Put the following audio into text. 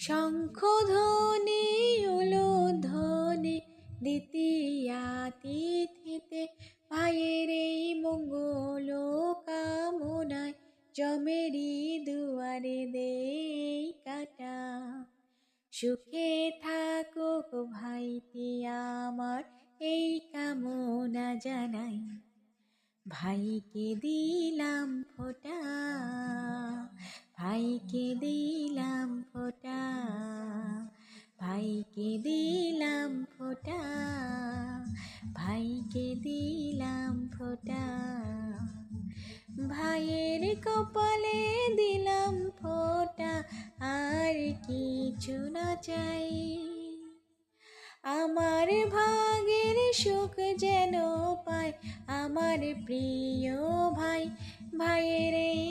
শঙ্খধ্বনি উলুধ্বনি দ্বিতীয়া তিথিতে ভাইয়ের এই মঙ্গল কামনায় জমেরি দুয়ারে দেই কাটা। সুখে থাকুক ভাইটি আমার এই কামনা জানাই, ভাইকে দিলাম ফোঁটা, ভাইকে দিলাম ফোঁটা, ভাইকে দিলাম ফোঁটা, ভাইকে দিলাম ফোঁটা। ভাইয়ের কপালে দিলাম ফোঁটা, আর কিছু না চাই। আমার ভাগের সুখ যেন পায় আমার প্রিয় ভাই, ভাইয়ের এই